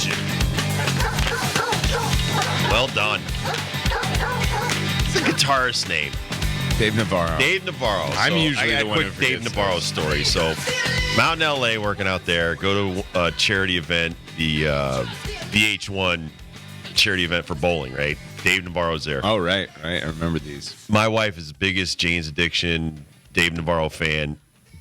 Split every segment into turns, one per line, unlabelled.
legend. Well done. It's the guitarist's name.
Dave Navarro.
Dave Navarro.
I'm
So
usually
I got
the
a
one
quick
who forgets
Dave Navarro story. So, Mountain LA working out there. Go to a charity event, the VH1 charity event for bowling, right? Dave Navarro's there.
Oh, right. I remember these.
My wife is the biggest Jane's Addiction Dave Navarro fan.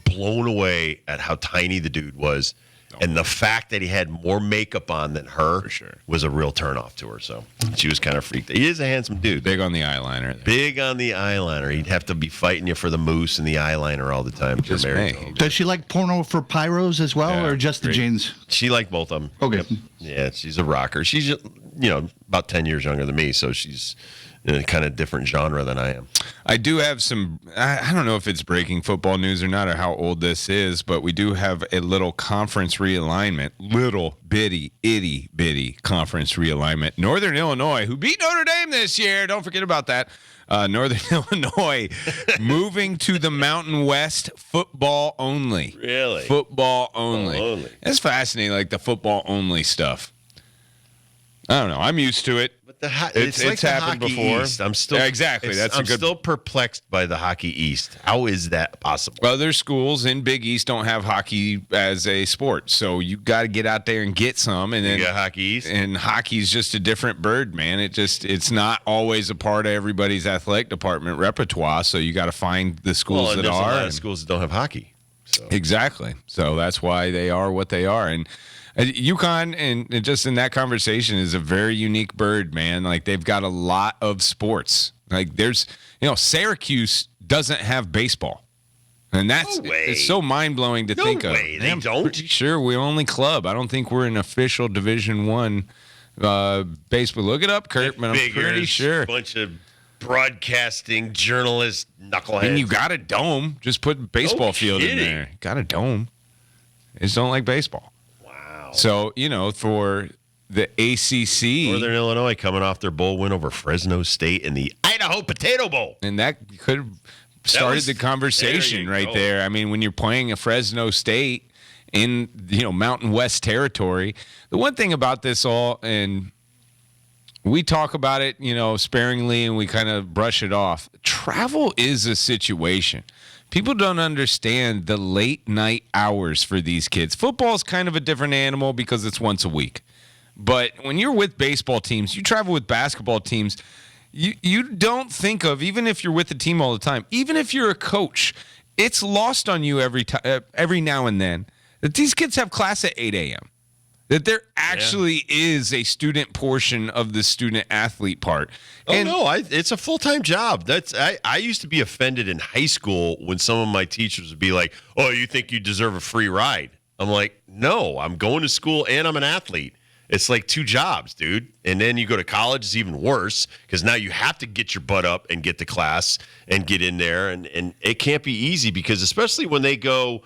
Blown away at how tiny the dude was. And the fact that he had more makeup on than her
For sure.
was a real turnoff to her. So she was kind of freaked. He is a handsome dude.
Big on the eyeliner. There.
Big on the eyeliner. He'd have to be fighting you for the moose and the eyeliner all the time. If you're
Just
married
me.
to him.
Does she like porno for pyros as well,
Yeah,
or just the
great.
jeans?
She liked both of them.
Okay.
Yep. Yeah, she's a rocker. She's, about 10 years younger than me, so she's in a kind of different genre than I am.
I do have some, I don't know if it's breaking football news or not, or how old this is, but we do have a little conference realignment, little bitty, itty bitty conference realignment. Northern Illinois, who beat Notre Dame this year, don't forget about that. Northern Illinois moving to the Mountain West, football only.
Really?
Football only.
Football only.
It's fascinating, like the football only stuff. I don't know. I'm used to it.
But the
It's
like the
happened
Hockey
before.
East. I'm still
Yeah, exactly. That's a
I'm
good-
still perplexed by the Hockey East. How is that possible?
Other schools in Big East don't have hockey as a sport, so you got to get out there and get some. And then
You got Hockey East?
and hockey's just a different bird, man. It's not always a part of everybody's athletic department repertoire. So you got to find the schools
and
that
there's a
are.
lot of
and-
schools that don't have hockey. So.
Exactly. So that's why they are what they are. And UConn, and just in that conversation, is a very unique bird, man. Like, they've got a lot of sports. Like, there's, Syracuse doesn't have baseball. And that's
No way.
it's so mind-blowing to
No
think
way,
of.
they
I'm
don't.
pretty sure we're only club. I don't think we're an official Division I baseball. Look it up, Kurt, but I'm pretty
Figures,
sure.
Bunch of broadcasting journalists, knuckleheads.
And you got a dome. Just put baseball field in
kidding.
there. Got a dome. They just don't like baseball.
Wow.
So, for the ACC,
Northern Illinois coming off their bowl win over Fresno State in the Idaho Potato Bowl.
and that could have started
was-
the conversation
there you
right
go.
there. I mean, when you're playing a Fresno State in, Mountain West territory, the one thing about this all, and we talk about it, sparingly, and we kind of brush it off. Travel is a situation. People don't understand the late night hours for these kids. Football's kind of a different animal because it's once a week. But when you're with baseball teams, you travel with basketball teams, you don't think of, even if you're with the team all the time, even if you're a coach, it's lost on you every now and then that these kids have class at 8 a.m. That there actually is a student portion of the student athlete part.
It's a full-time job. I used to be offended in high school when some of my teachers would be like, "Oh, you think you deserve a free ride?" I'm like, "No, I'm going to school and I'm an athlete. It's like two jobs, dude." And then you go to college, it's even worse because now you have to get your butt up and get to class and get in there, and it can't be easy because especially when they go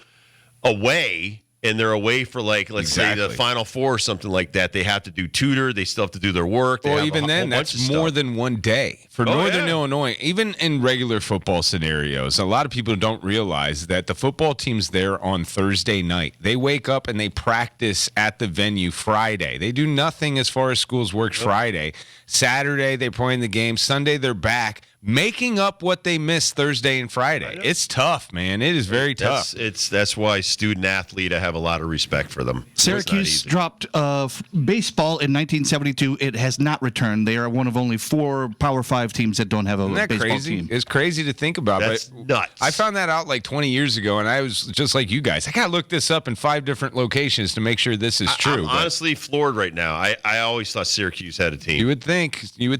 away. And they're away for let's say the Final Four or something like that. They have to do tutor. They still have to do their work.
Well, even then, that's more than one day. For Northern Illinois, even in regular football scenarios, a lot of people don't realize that the football team's there on Thursday night. They wake up and they practice at the venue Friday. They do nothing as far as schools work Friday. Saturday, they're playing the game. Sunday, they're back, making up what they missed Thursday and Friday. It's tough, man. It is very tough.
That's why student athlete, I have a lot of respect for them.
Syracuse dropped baseball in 1972. It has not returned. They are one of only 4 Power 5 teams that don't have a
Isn't that
baseball
crazy?
team.
It's crazy to think about.
That's
but
nuts.
I found that out like 20 years ago, and I was just like you guys. I got to look this up in 5 different locations to make sure this is true.
I'm honestly floored right now. I always thought Syracuse had a team.
You would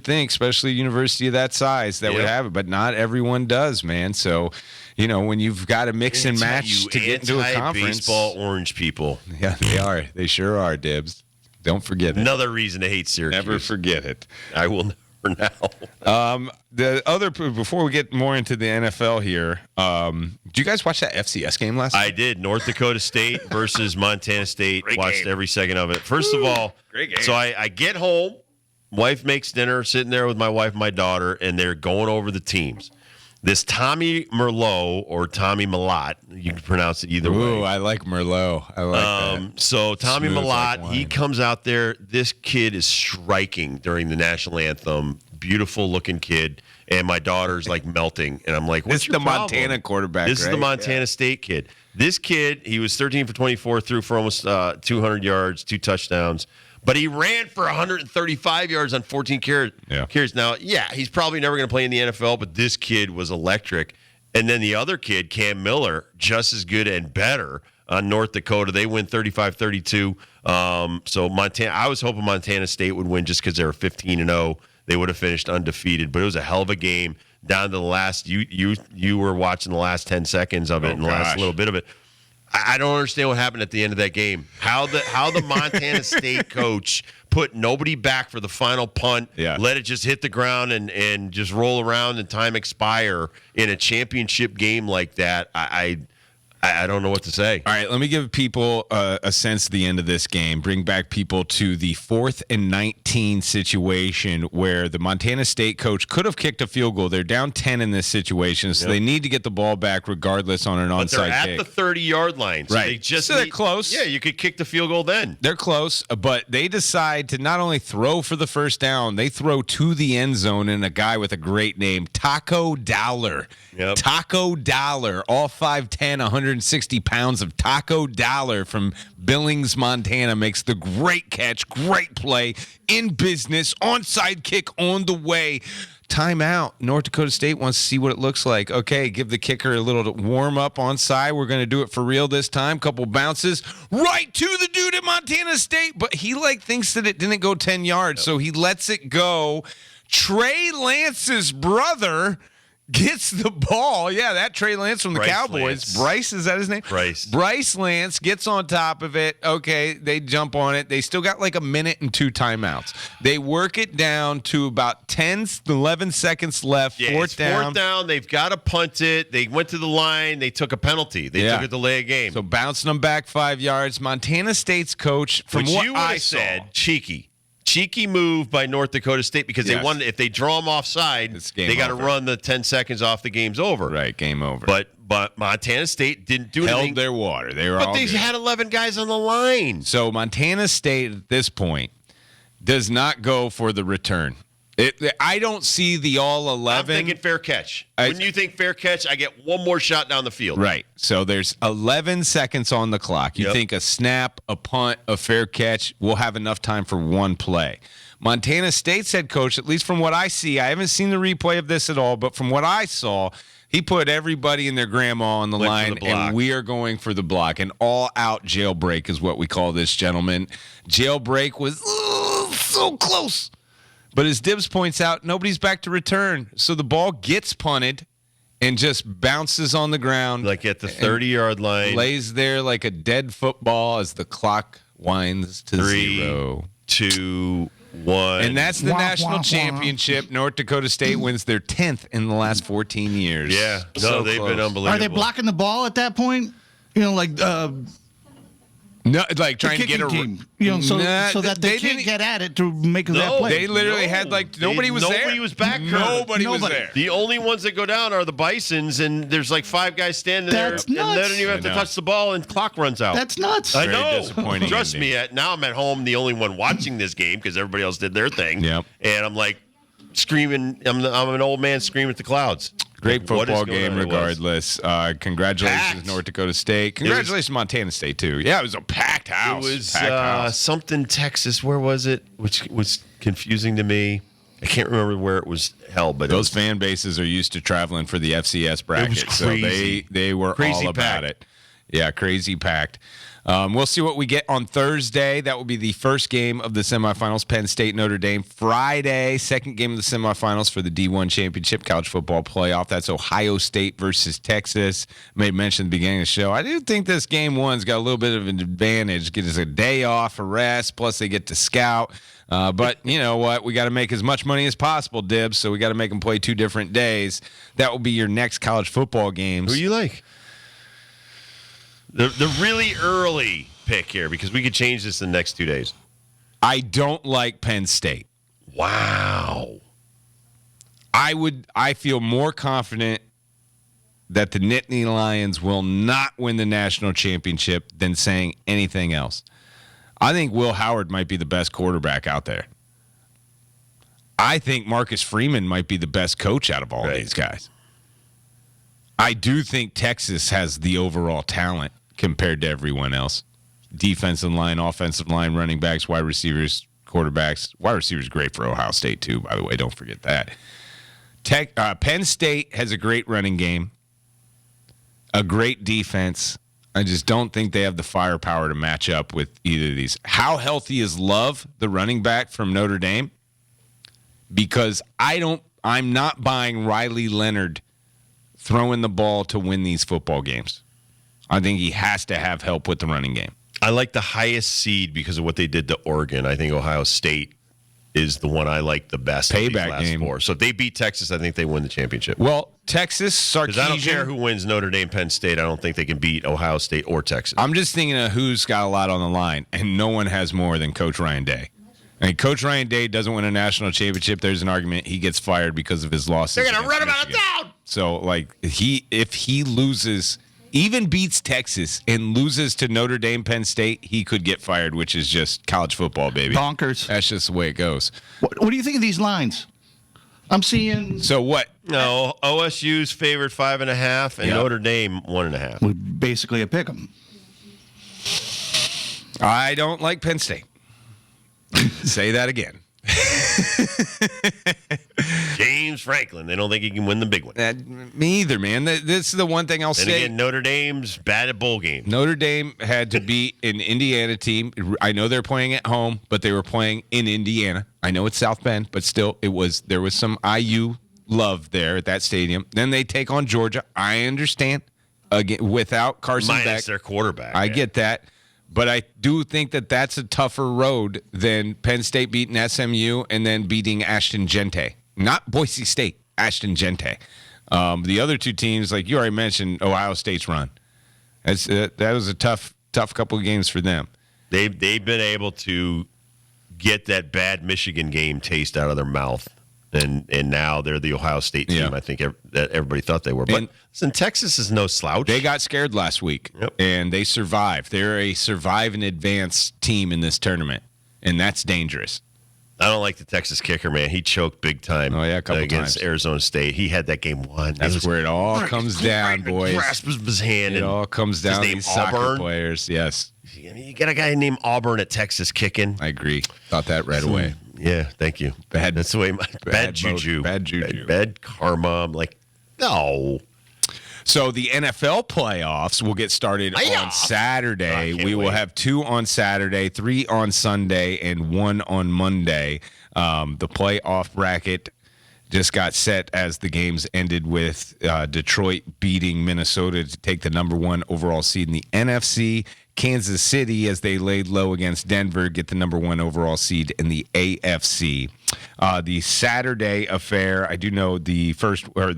think, especially a university of that size that would have it, but not everyone does, man. So, when you've got to mix and match to get into a conference.
Baseball orange people.
Yeah, they are. They sure are, Dibs. Don't forget it.
Another reason to hate Syracuse.
Never forget it.
I will never now.
The other, before we get more into the NFL here, did you guys watch that FCS game last night?
I did. North Dakota State versus Montana State.
Great
Watched
game.
every second of it. First of all,
great game.
So I get home, wife makes dinner, sitting there with my wife and my daughter, and they're going over the teams. This Tommy Merlot or Tommy Malott, you can pronounce it either way.
Ooh, I like Merlot. I like that.
So Tommy
Smooth
Malott,
like
he
wine.
comes out there. This kid is striking during the national anthem. Beautiful looking kid, and my daughter's like melting. And I'm like, "What's
This is
your
the
problem?"
Montana quarterback,
This is the
right?
Montana State kid. This kid, he was 13 for 24, threw for almost 200 yards, 2 touchdowns. But he ran for 135 yards on 14 carries. Now, he's probably never going to play in the NFL, but this kid was electric. And then the other kid, Cam Miller, just as good and better on North Dakota. They win 35-32. So Montana, I was hoping Montana State would win just because they were 15-0. They would have finished undefeated. But it was a hell of a game down to the last. You were watching the last 10 seconds of it and the last little bit of it. I don't understand what happened at the end of that game. How the Montana State coach put nobody back for the final punt, let it just hit the ground and just roll around and time expire in a championship game like that. I don't know what to say.
All right, let me give people a sense of the end of this game. Bring back people to the 4th and 19 situation where the Montana State coach could have kicked a field goal. They're down 10 in this situation, so they need to get the ball back regardless on an onside kick.
But they're at the 30-yard line, so
right?
they're
close.
Yeah, you could kick the field goal then.
They're close, but they decide to not only throw for the first down, they throw to the end zone and a guy with a great name, Taco Dollar.
Yep.
Taco Dollar, all 5'10", 160 pounds of Taco Dollar from Billings, Montana, makes the great catch, great play, in business, onside kick on the way. Timeout. North Dakota State wants to see what it looks like. Okay, give the kicker a little warm up onside. We're going to do it for real this time. Couple bounces right to the dude at Montana State, but he thinks that it didn't go 10 yards, so he lets it go. Trey Lance's brother gets the ball. Yeah, that Trey Lance from the Cowboys.
Lance.
Bryce, is that his name? Bryce Lance gets on top of it. Okay, they jump on it. They still got like a minute and 2 timeouts. They work it down to about 10, 11 seconds left. Fourth down.
Fourth down. They've got to punt it. They went to the line. They took a penalty. They took a delay of game.
So bouncing them back 5 yards. Montana State's coach, from
Which
what
you would
I
have
saw,
said, cheeky move by North Dakota State because they wanted, if they draw them offside, they got to run the 10 seconds off. The game's over.
Right, game over.
But Montana State didn't do anything.
Held their water. They were
but
all
they
good.
had 11 guys on the line.
So Montana State at this point does not go for the return. I don't see the all 11.
I'm thinking fair catch. When you think fair catch, I get one more shot down the field.
Right. So there's 11 seconds on the clock. You think a snap, a punt, a fair catch will have enough time for one play. Montana State's head coach, at least from what I see, I haven't seen the replay of this at all, but from what I saw, he put everybody and their grandma on the line, and we are going for the block. An all-out jailbreak is what we call this, gentlemen. Jailbreak was so close. But as Dibbs points out, nobody's back to return. So the ball gets punted and just bounces on the ground.
Like at the 30-yard line.
Lays there like a dead football as the clock winds to 0.
3, 2, 1.
And that's the national championship. North Dakota State wins their 10th in the last 14 years.
Yeah. No,
So
they've
close.
been unbelievable.
Are they blocking the ball at that point? You know, like
no, like
the
trying to get a
team. You know, so that they can't
didn't-
get at it to make that play.
They literally had nobody was there.
Nobody was back.
Nobody was there.
The only ones that go down are the Bisons, and there's like 5 guys standing
That's
there,
nuts.
and they don't even have to touch the ball, and clock runs out.
That's nuts.
I
Very
know.
disappointing
Trust
ending.
me. Now I'm at home, the only one watching this game because everybody else did their thing.
Yep.
And I'm like screaming. I'm an old man screaming at the clouds.
Great
Like, what is
football
going
game,
on? It was.
regardless. Congratulations,
Packed.
North Dakota State. Congratulations, Montana State, too. Yeah, it was a packed house.
It was
Packed house.
something Texas. Where was it? Which was confusing to me. I can't remember where it was held, but
Those fan bases are used to traveling for the FCS bracket,
crazy.
so they were
Crazy
all about
packed.
it. Yeah, crazy packed. We'll see what we get on Thursday. That will be the first game of the semifinals, Penn State, Notre Dame. Friday, second game of the semifinals for the D1 Championship College Football Playoff. That's Ohio State versus Texas. Made mention at the beginning of the show. I do think this game one's got a little bit of an advantage. Gives us a day off, a rest, plus they get to scout. But you know what? We got to make as much money as possible, Dibs, so we got to make them play 2 different days. That will be your next college football games.
Who you like? The really early pick here, because we could change this in the next 2 days.
I don't like Penn State.
Wow.
I feel more confident that the Nittany Lions will not win the national championship than saying anything else. I think Will Howard might be the best quarterback out there. I think Marcus Freeman might be the best coach out of all these guys. I do think Texas has the overall talent compared to everyone else. Defensive line, offensive line, running backs, wide receivers, quarterbacks. Wide receivers great for Ohio State too, by the way. Don't forget that. Penn State has a great running game, a great defense. I just don't think they have the firepower to match up with either of these. How healthy is Love, the running back from Notre Dame? Because I'm not buying Riley Leonard throwing the ball to win these football games. I think he has to have help with the running game.
I like the highest seed because of what they did to Oregon. I think Ohio State is the one I like the best.
Payback game.
Four. So if they beat Texas, I think they win the championship.
Well, Texas, Sarkisian.
Because I don't care who wins Notre Dame, Penn State. I don't think they can beat Ohio State or Texas.
I'm just thinking of who's got a lot on the line, and no one has more than Coach Ryan Day. I mean, Coach Ryan Day doesn't win a national championship. There's an argument he gets fired because of his losses.
They're going to run him out of town.
So, like, if he loses, even beats Texas and loses to Notre Dame, Penn State, he could get fired, which is just college football, baby.
Bonkers.
That's just the way it goes.
What do you think of these lines? I'm seeing.
So what?
No, OSU's favored 5.5, and Notre Dame 1.5.
Basically a pick 'em.
I don't like Penn State. Say that again.
James Franklin. They don't think he can win the big one.
Me either, man. This is the one thing I'll say.
And again, Notre Dame's bad at bowl games.
Notre Dame had to beat an Indiana team. I know they're playing at home, but they were playing in Indiana. I know it's South Bend, but still, there was some IU love there at that stadium. Then they take on Georgia. I understand. Again, without Carson
Minus
Beck,
their quarterback.
I get that. But I do think that that's a tougher road than Penn State beating SMU and then beating Ashton Gente. Not Boise State, Ashton Gente. The other two teams, like you already mentioned, Ohio State's run. That was a tough couple of games for them.
They've been able to get that bad Michigan game taste out of their mouth. And now they're the Ohio State team. I think that everybody thought they were. But listen, Texas is no slouch.
They got scared last week, and they survived. They're a survive and advance team in this tournament, and that's dangerous.
I don't like the Texas kicker, man. He choked big time
a couple
against
times.
Arizona State. He had that game won.
That's where it all comes down, boys.
Grasp his hand.
It all comes down to
name
these soccer
Auburn.
players. Yes.
You got a guy named Auburn at Texas kicking.
I agree. Thought that right away.
Yeah, thank you. That's the way bad juju.
Bad juju.
Bad karma. I'm like, no.
So the NFL playoffs will get started on Saturday. We will have 2 on Saturday, 3 on Sunday, and 1 on Monday. The playoff bracket just got set as the games ended with Detroit beating Minnesota to take the number 1 overall seed in the NFC. Kansas City, as they laid low against Denver, get the number 1 overall seed in the AFC. The Saturday affair, I do know the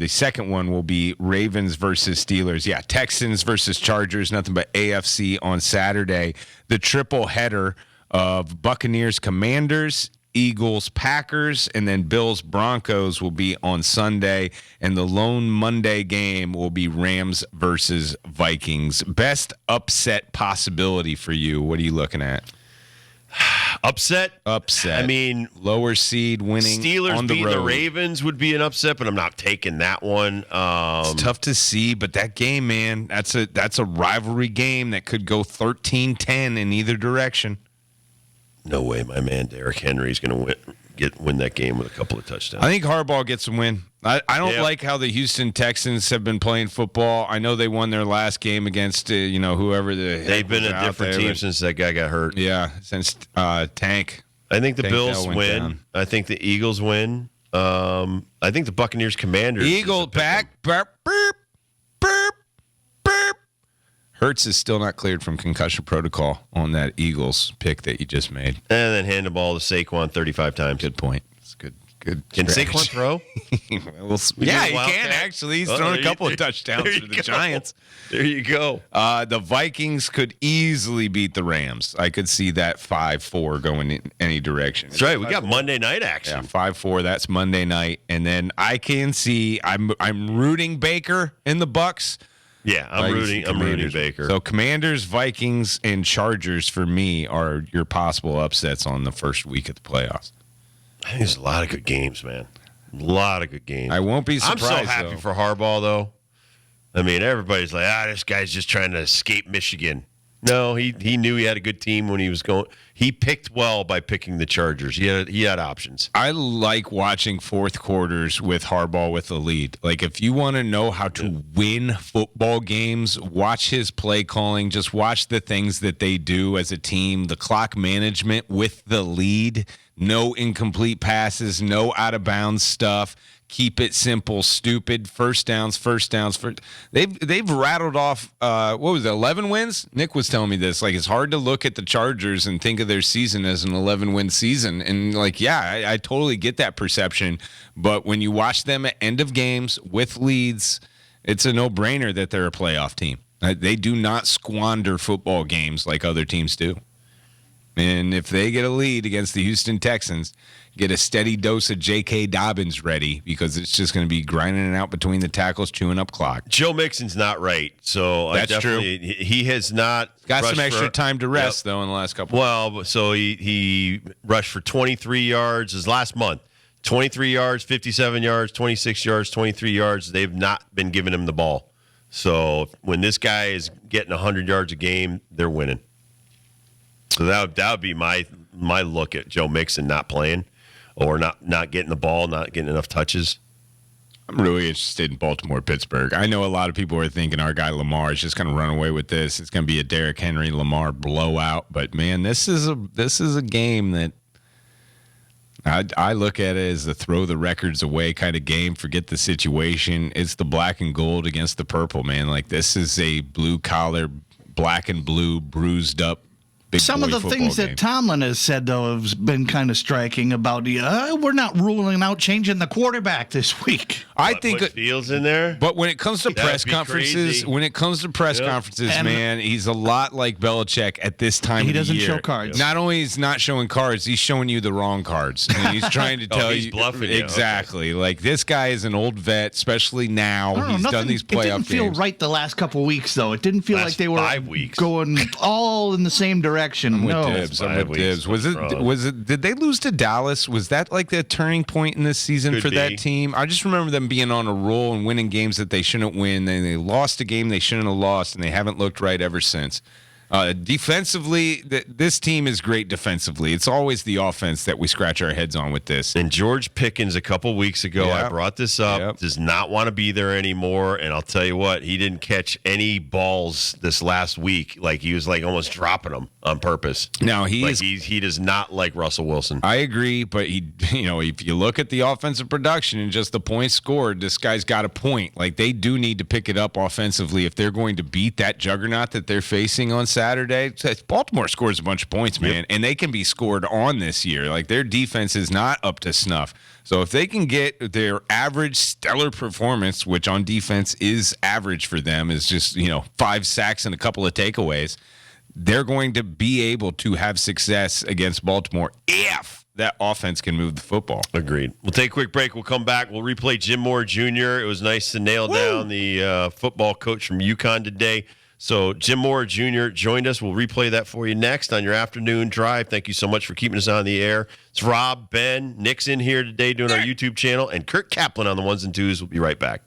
second one will be Ravens versus Steelers. Yeah, Texans versus Chargers, nothing but AFC on Saturday. The triple header of Buccaneers Commanders, Eagles, Packers, and then Bills, Broncos will be on Sunday. And the lone Monday game will be Rams versus Vikings. Best upset possibility for you. What are you looking at?
Upset?
Upset.
I mean,
lower seed winning
Steelers
on the
beating
road.
the Ravens would be an upset, but I'm not taking that one.
It's tough to see, but that game, man, that's a rivalry game that could go 13-10 in either direction.
No way, my man Derrick Henry's going to win that game with a couple of touchdowns.
I think Harbaugh gets a win. I don't like how the Houston Texans have been playing football. I know they won their last game against whoever
they've been a different team since that guy got hurt.
Yeah, since Tank.
I think the Bills win.
Down.
I think the Eagles win. I think the Buccaneers Commanders.
Eagle back. Burp, burp, burp, burp. Hurts is still not cleared from concussion protocol on that Eagles pick that you just made.
And then hand the ball to Saquon 35 times.
Good point. It's Good.
Can
strategy.
Saquon throw?
Yeah, he
Wildcat?
can actually. He's
Oh,
thrown
there
a
you-
couple of touchdowns
there
for
you
the
go.
Giants.
There you go.
The Vikings could easily beat the Rams. I could see that 5-4 going in any direction.
That's right. We got Monday night action.
Yeah, 5-4. That's Monday night, and then I can see. I'm rooting Baker in the Bucks.
Yeah, I'm rooting Baker.
So Commanders, Vikings, and Chargers for me are your possible upsets on the first week of the playoffs.
I think there's a lot of good games, man. A lot of good games.
I won't be
I'm
surprised.
so happy
though.
for Harbaugh, though. I mean, everybody's like, this guy's just trying to escape Michigan. No, he knew he had a good team when he was going. He picked well by picking the Chargers. He had options.
I like watching fourth quarters with Harbaugh with the lead. Like, if you want to know how to win football games, watch his play calling. Just watch the things that they do as a team. The clock management with the lead. No incomplete passes. No out of bounds stuff. Keep it simple, stupid. First downs. They've rattled off. What was it? 11 wins. Nick was telling me this. Like, it's hard to look at the Chargers and think of their season as an 11-win season. And like, yeah, I totally get that perception. But when you watch them at end of games with leads, it's a no-brainer that they're a playoff team. They do not squander football games like other teams do. And if they get a lead against the Houston Texans, get a steady dose of J.K. Dobbins ready, because it's just going to be grinding it out between the tackles, chewing up clock.
Joe Mixon's not right, so
That's true.
He has not
Got some
rushed
extra
for-
time to rest,
Yep.
though, in the last couple.
Well, so he rushed for 23 yards his last month. 23 yards, 57 yards, 26 yards, 23 yards. They've not been giving him the ball. So when this guy is getting 100 yards a game, they're winning. So that would be my look at Joe Mixon not playing or not getting the ball, not getting enough touches.
I'm really interested in Baltimore-Pittsburgh. I know a lot of people are thinking our guy Lamar is just going to run away with this. It's going to be a Derrick Henry-Lamar blowout. But, man, this is a game that I look at it as a throw the records away kind of game. Forget the situation. It's the black and gold against the purple, man. Like, this is a blue-collar, black and blue, bruised up big
Some of
boy
the
football
things
game.
that Tomlin has said, though, has been kind of striking about we're not ruling out changing the quarterback this week.
I
Put
think
Fields in there.
But when it comes to press
be
conferences,
crazy.
And-
man, he's a lot like Belichick at this time
He
of the
doesn't
year.
show cards.
Not only is not showing cards, he's showing you the wrong cards. And he's trying to tell
he's
you
bluffing you.
exactly. Like, this guy is an old vet, especially now.
I don't know,
He's done these
it
playoff
didn't feel
games.
right the last couple of weeks, though. It didn't feel
Last
like they were
5 weeks.
going all in the same direction.
I'm with
No.
Dibs. I'm with
5
Dibs.
weeks.
Was it? Did they lose to Dallas? Was that like the turning point in this season
Could
for
be.
that team? I just remember them being on a roll and winning games that they shouldn't win. Then they lost a game they shouldn't have lost, and they haven't looked right ever since. Defensively, this team is great defensively. It's always the offense that we scratch our heads on with this.
And George Pickens a couple weeks ago,
Yep.
I brought this up,
Yep.
does not want to be there anymore. And I'll tell you what, he didn't catch any balls this last week. Like, he was like almost dropping them on purpose.
Now
He does not like Russell Wilson.
I agree, but if you look at the offensive production and just the points scored, this guy's got a point. Like, they do need to pick it up offensively if they're going to beat that juggernaut that they're facing on Saturday. Baltimore scores a bunch of points, man, and they can be scored on this year. Like, their defense is not up to snuff. So if they can get their average stellar performance, which on defense is average for them, is just 5 sacks and a couple of takeaways, they're going to be able to have success against Baltimore if that offense can move the football.
Agreed. We'll take a quick break. We'll come back. We'll replay Jim Moore Jr. It was nice to nail down the football coach from UConn today. So Jim Moore Jr. joined us. We'll replay that for you next on your afternoon drive. Thank you so much for keeping us on the air. It's Rob, Ben, Nick's in here today doing our YouTube channel, and Kurt Kaplan on the ones and twos. We'll be right back.